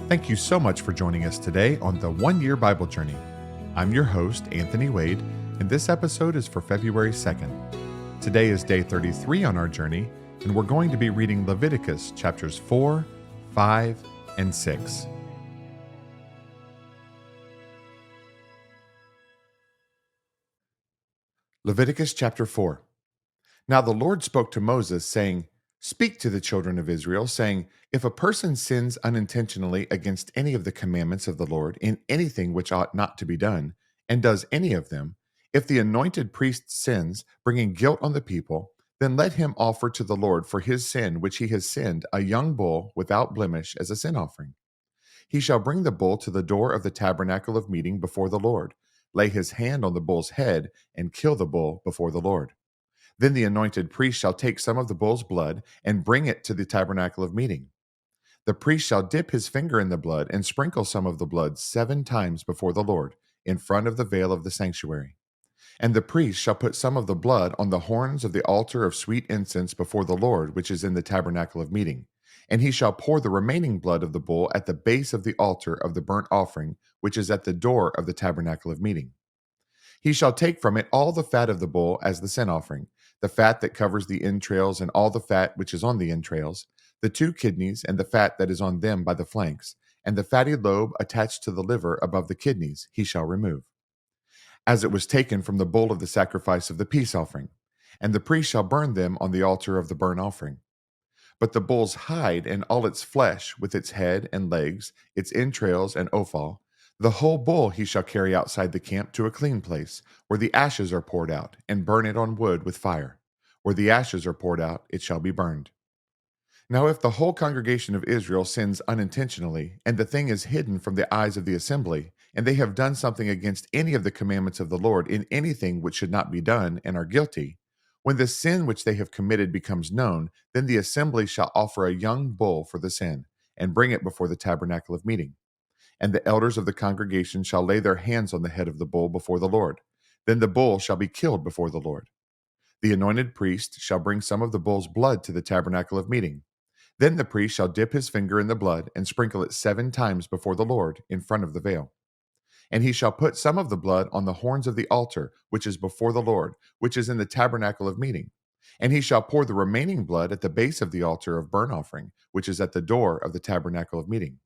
Thank you so much for joining us today on the One Year Bible Journey. I'm your host, Anthony Wade, and this episode is for February 2nd. Today is day 33 on our journey, and we're going to be reading Leviticus chapters 4, 5, and 6. Leviticus chapter 4. Now the Lord spoke to Moses, saying, "Speak to the children of Israel, saying, if a person sins unintentionally against any of the commandments of the Lord in anything which ought not to be done, and does any of them, if the anointed priest sins, bringing guilt on the people, then let him offer to the Lord for his sin which he has sinned a young bull without blemish as a sin offering. He shall bring the bull to the door of the tabernacle of meeting before the Lord, lay his hand on the bull's head, and kill the bull before the Lord. Then the anointed priest shall take some of the bull's blood and bring it to the tabernacle of meeting. The priest shall dip his finger in the blood and sprinkle some of the blood 7 times before the Lord, in front of the veil of the sanctuary. And the priest shall put some of the blood on the horns of the altar of sweet incense before the Lord, which is in the tabernacle of meeting. And he shall pour the remaining blood of the bull at the base of the altar of the burnt offering, which is at the door of the tabernacle of meeting. He shall take from it all the fat of the bull as the sin offering, the fat that covers the entrails and all the fat which is on the entrails, the 2 kidneys and the fat that is on them by the flanks, and the fatty lobe attached to the liver above the kidneys he shall remove, as it was taken from the bull of the sacrifice of the peace offering. And the priest shall burn them on the altar of the burnt offering. But the bull's hide and all its flesh, with its head and legs, its entrails and offal, the whole bull he shall carry outside the camp to a clean place, where the ashes are poured out, and burn it on wood with fire. Where the ashes are poured out, it shall be burned. Now if the whole congregation of Israel sins unintentionally, and the thing is hidden from the eyes of the assembly, and they have done something against any of the commandments of the Lord in anything which should not be done, and are guilty, when the sin which they have committed becomes known, then the assembly shall offer a young bull for the sin, and bring it before the tabernacle of meeting. And the elders of the congregation shall lay their hands on the head of the bull before the Lord. Then the bull shall be killed before the Lord. The anointed priest shall bring some of the bull's blood to the tabernacle of meeting. Then the priest shall dip his finger in the blood and sprinkle it 7 times before the Lord in front of the veil. And he shall put some of the blood on the horns of the altar, which is before the Lord, which is in the tabernacle of meeting. And he shall pour the remaining blood at the base of the altar of burnt offering, which is at the door of the tabernacle of meeting.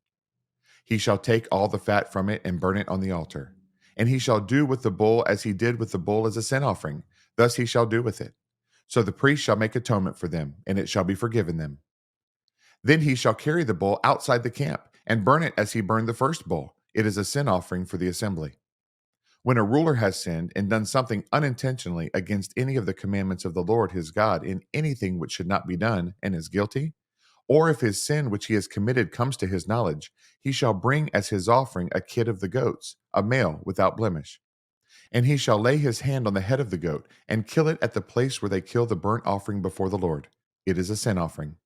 He shall take all the fat from it and burn it on the altar. And he shall do with the bull as he did with the bull as a sin offering. Thus he shall do with it. So the priest shall make atonement for them, and it shall be forgiven them. Then he shall carry the bull outside the camp, and burn it as he burned the first bull. It is a sin offering for the assembly. When a ruler has sinned and done something unintentionally against any of the commandments of the Lord his God in anything which should not be done, and is guilty, or if his sin which he has committed comes to his knowledge, he shall bring as his offering a kid of the goats, a male without blemish. And he shall lay his hand on the head of the goat, and kill it at the place where they kill the burnt offering before the Lord. It is a sin offering.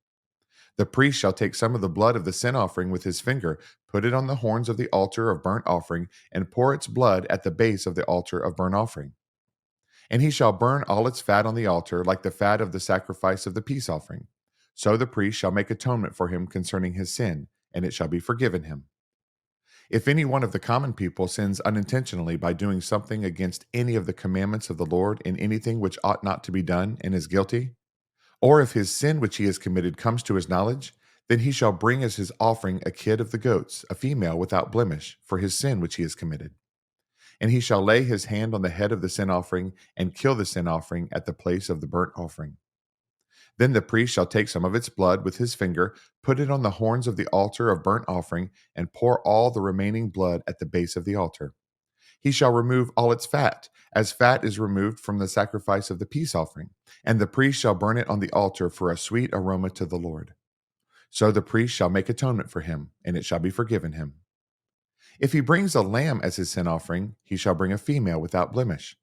The priest shall take some of the blood of the sin offering with his finger, put it on the horns of the altar of burnt offering, and pour its blood at the base of the altar of burnt offering. And he shall burn all its fat on the altar, like the fat of the sacrifice of the peace offering. So the priest shall make atonement for him concerning his sin, and it shall be forgiven him. If any one of the common people sins unintentionally by doing something against any of the commandments of the Lord in anything which ought not to be done, and is guilty, or if his sin which he has committed comes to his knowledge, then he shall bring as his offering a kid of the goats, a female without blemish, for his sin which he has committed. And he shall lay his hand on the head of the sin offering, and kill the sin offering at the place of the burnt offering. Then the priest shall take some of its blood with his finger, put it on the horns of the altar of burnt offering, and pour all the remaining blood at the base of the altar. He shall remove all its fat, as fat is removed from the sacrifice of the peace offering, and the priest shall burn it on the altar for a sweet aroma to the Lord. So the priest shall make atonement for him, and it shall be forgiven him. If he brings a lamb as his sin offering, he shall bring a female without blemish.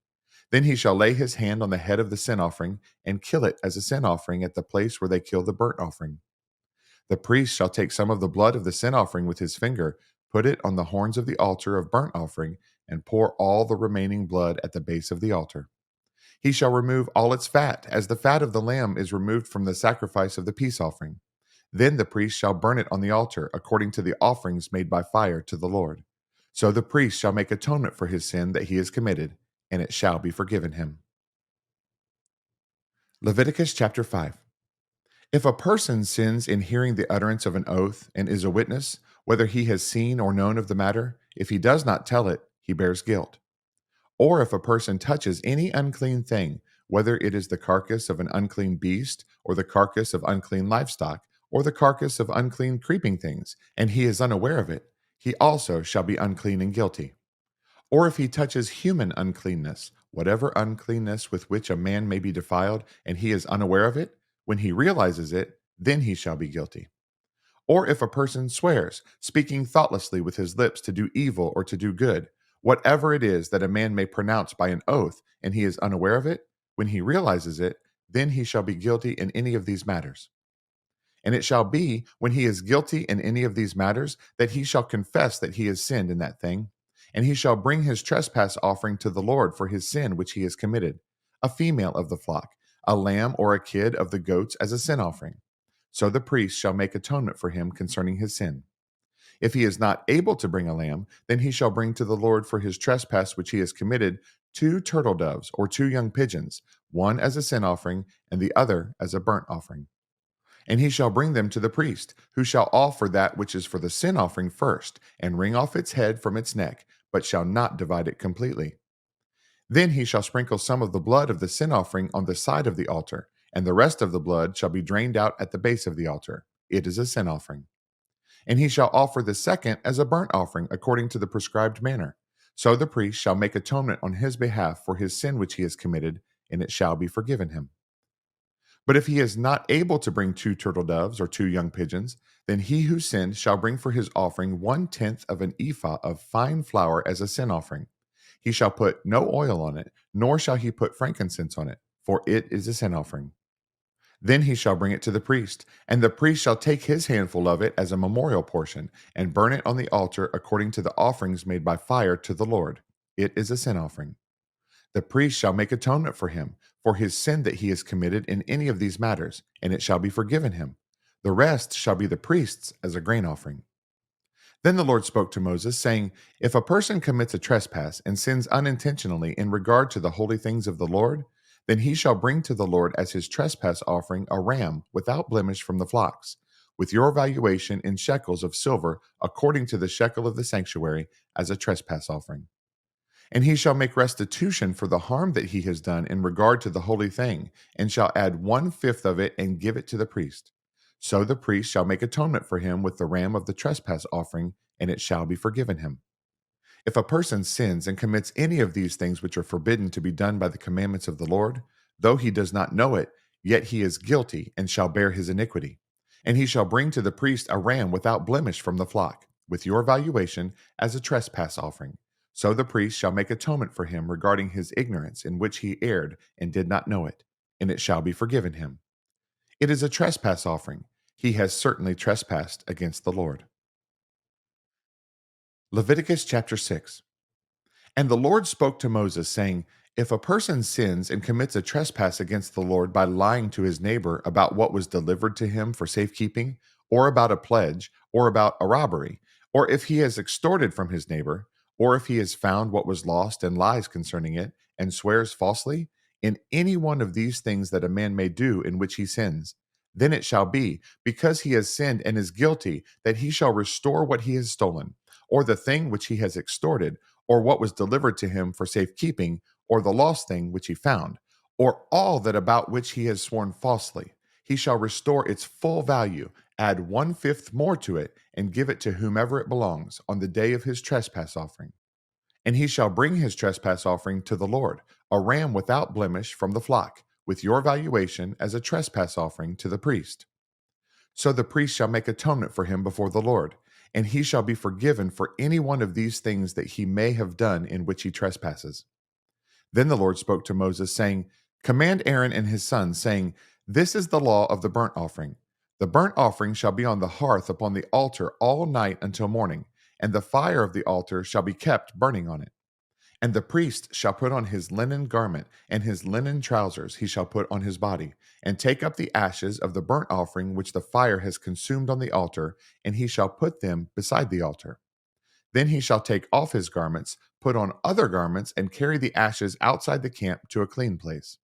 Then he shall lay his hand on the head of the sin offering, and kill it as a sin offering at the place where they kill the burnt offering. The priest shall take some of the blood of the sin offering with his finger, put it on the horns of the altar of burnt offering, and pour all the remaining blood at the base of the altar. He shall remove all its fat, as the fat of the lamb is removed from the sacrifice of the peace offering. Then the priest shall burn it on the altar according to the offerings made by fire to the Lord. So the priest shall make atonement for his sin that he has committed, and it shall be forgiven him. Leviticus chapter 5. If a person sins in hearing the utterance of an oath and is a witness, whether he has seen or known of the matter, if he does not tell it, he bears guilt. Or if a person touches any unclean thing, whether it is the carcass of an unclean beast, or the carcass of unclean livestock, or the carcass of unclean creeping things, and he is unaware of it, he also shall be unclean and guilty. Or if he touches human uncleanness, whatever uncleanness with which a man may be defiled, and he is unaware of it, when he realizes it, then he shall be guilty. Or if a person swears, speaking thoughtlessly with his lips to do evil or to do good, whatever it is that a man may pronounce by an oath, and he is unaware of it, when he realizes it, then he shall be guilty in any of these matters. And it shall be, when he is guilty in any of these matters, that he shall confess that he has sinned in that thing, and he shall bring his trespass offering to the Lord for his sin which he has committed, a female of the flock, a lamb or a kid of the goats as a sin offering. So the priest shall make atonement for him concerning his sin. If he is not able to bring a lamb, then he shall bring to the Lord for his trespass which he has committed 2 turtle doves or 2 young pigeons, one as a sin offering and the other as a burnt offering. And he shall bring them to the priest, who shall offer that which is for the sin offering first, and wring off its head from its neck, but shall not divide it completely. Then he shall sprinkle some of the blood of the sin offering on the side of the altar, and the rest of the blood shall be drained out at the base of the altar. It is a sin offering. And he shall offer the second as a burnt offering according to the prescribed manner. So the priest shall make atonement on his behalf for his sin which he has committed, and it shall be forgiven him. But if he is not able to bring 2 turtle doves or 2 young pigeons, then he who sinned shall bring for his offering 1/10 of an ephah of fine flour as a sin offering. He shall put no oil on it, nor shall he put frankincense on it, for it is a sin offering. Then he shall bring it to the priest, and the priest shall take his handful of it as a memorial portion, and burn it on the altar according to the offerings made by fire to the Lord. It is a sin offering. The priest shall make atonement for his sin that he has committed in any of these matters, and it shall be forgiven him. The rest shall be the priest's as a grain offering. Then the Lord spoke to Moses, saying, If a person commits a trespass and sins unintentionally in regard to the holy things of the Lord, then he shall bring to the Lord as his trespass offering a ram without blemish from the flocks, with your valuation in shekels of silver according to the shekel of the sanctuary as a trespass offering. And he shall make restitution for the harm that he has done in regard to the holy thing, and shall add 1/5 of it and give it to the priest. So the priest shall make atonement for him with the ram of the trespass offering, and it shall be forgiven him. If a person sins and commits any of these things which are forbidden to be done by the commandments of the Lord, though he does not know it, yet he is guilty and shall bear his iniquity. And he shall bring to the priest a ram without blemish from the flock, with your valuation as a trespass offering. So the priest shall make atonement for him regarding his ignorance in which he erred and did not know it, and it shall be forgiven him. It is a trespass offering. He has certainly trespassed against the Lord. Leviticus chapter 6. And the Lord spoke to Moses, saying, If a person sins and commits a trespass against the Lord by lying to his neighbor about what was delivered to him for safekeeping, or about a pledge, or about a robbery, or if he has extorted from his neighbor, or if he has found what was lost and lies concerning it, and swears falsely, in any one of these things that a man may do in which he sins, then it shall be, because he has sinned and is guilty, that he shall restore what he has stolen, or the thing which he has extorted, or what was delivered to him for safekeeping, or the lost thing which he found, or all that about which he has sworn falsely. He shall restore its full value, add 1/5 more to it, and give it to whomever it belongs on the day of his trespass offering. And he shall bring his trespass offering to the Lord, a ram without blemish from the flock, with your valuation as a trespass offering to the priest. So the priest shall make atonement for him before the Lord, and he shall be forgiven for any one of these things that he may have done in which he trespasses. Then the Lord spoke to Moses, saying, Command Aaron and his sons, saying, This is the law of the burnt offering. The burnt offering shall be on the hearth upon the altar all night until morning, and the fire of the altar shall be kept burning on it. And the priest shall put on his linen garment, and his linen trousers he shall put on his body, and take up the ashes of the burnt offering which the fire has consumed on the altar, and he shall put them beside the altar. Then he shall take off his garments, put on other garments, and carry the ashes outside the camp to a clean place.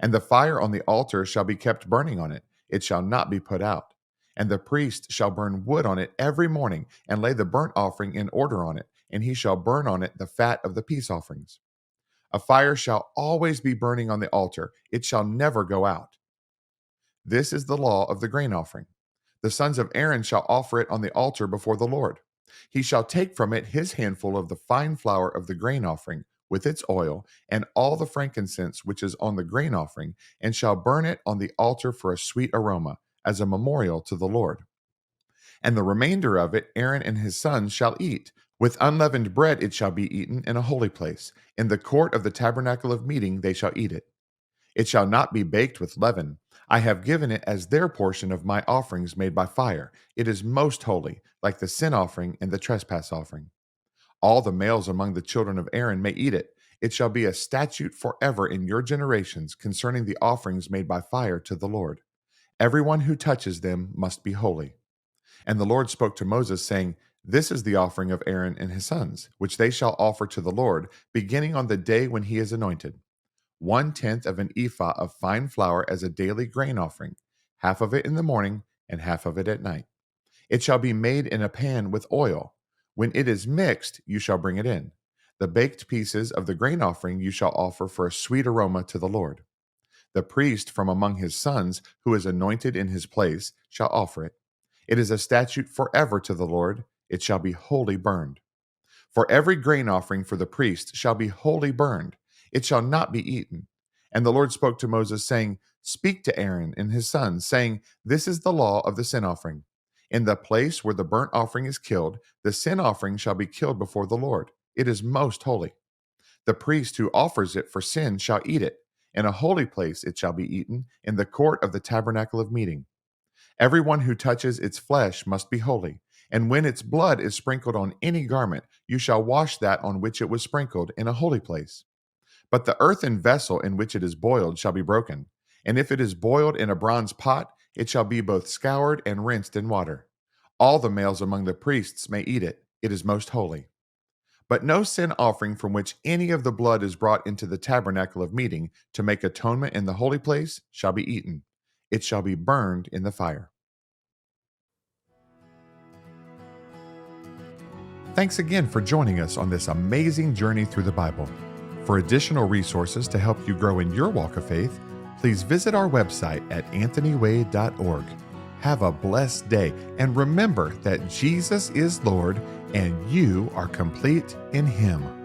And the fire on the altar shall be kept burning on it, it shall not be put out. And the priest shall burn wood on it every morning, and lay the burnt offering in order on it, and he shall burn on it the fat of the peace offerings. A fire shall always be burning on the altar, it shall never go out. This is the law of the grain offering. The sons of Aaron shall offer it on the altar before the Lord. He shall take from it his handful of the fine flour of the grain offering, with its oil, and all the frankincense which is on the grain offering, and shall burn it on the altar for a sweet aroma, as a memorial to the Lord. And the remainder of it Aaron and his sons shall eat. With unleavened bread it shall be eaten in a holy place. In the court of the tabernacle of meeting they shall eat it. It shall not be baked with leaven. I have given it as their portion of my offerings made by fire. It is most holy, like the sin offering and the trespass offering. All the males among the children of Aaron may eat it. It shall be a statute forever in your generations concerning the offerings made by fire to the Lord. Everyone who touches them must be holy. And the Lord spoke to Moses, saying, This is the offering of Aaron and his sons, which they shall offer to the Lord, beginning on the day when he is anointed. 1/10 of an ephah of fine flour as a daily grain offering, half of it in the morning and half of it at night. It shall be made in a pan with oil. When it is mixed, you shall bring it in. The baked pieces of the grain offering you shall offer for a sweet aroma to the Lord. The priest from among his sons, who is anointed in his place, shall offer it. It is a statute forever to the Lord. It shall be wholly burned. For every grain offering for the priest shall be wholly burned. It shall not be eaten. And the Lord spoke to Moses, saying, Speak to Aaron and his sons, saying, This is the law of the sin offering. In the place where the burnt offering is killed, the sin offering shall be killed before the Lord. It is most holy. The priest who offers it for sin shall eat it. In a holy place it shall be eaten, in the court of the tabernacle of meeting. Everyone who touches its flesh must be holy. And when its blood is sprinkled on any garment, you shall wash that on which it was sprinkled in a holy place. But the earthen vessel in which it is boiled shall be broken. And if it is boiled in a bronze pot, it shall be both scoured and rinsed in water. All the males among the priests may eat it. It is most holy. But no sin offering from which any of the blood is brought into the tabernacle of meeting to make atonement in the holy place shall be eaten. It shall be burned in the fire. Thanks again for joining us on this amazing journey through the Bible. For additional resources to help you grow in your walk of faith, please visit our website at anthonywade.org. Have a blessed day, and remember that Jesus is Lord and you are complete in Him.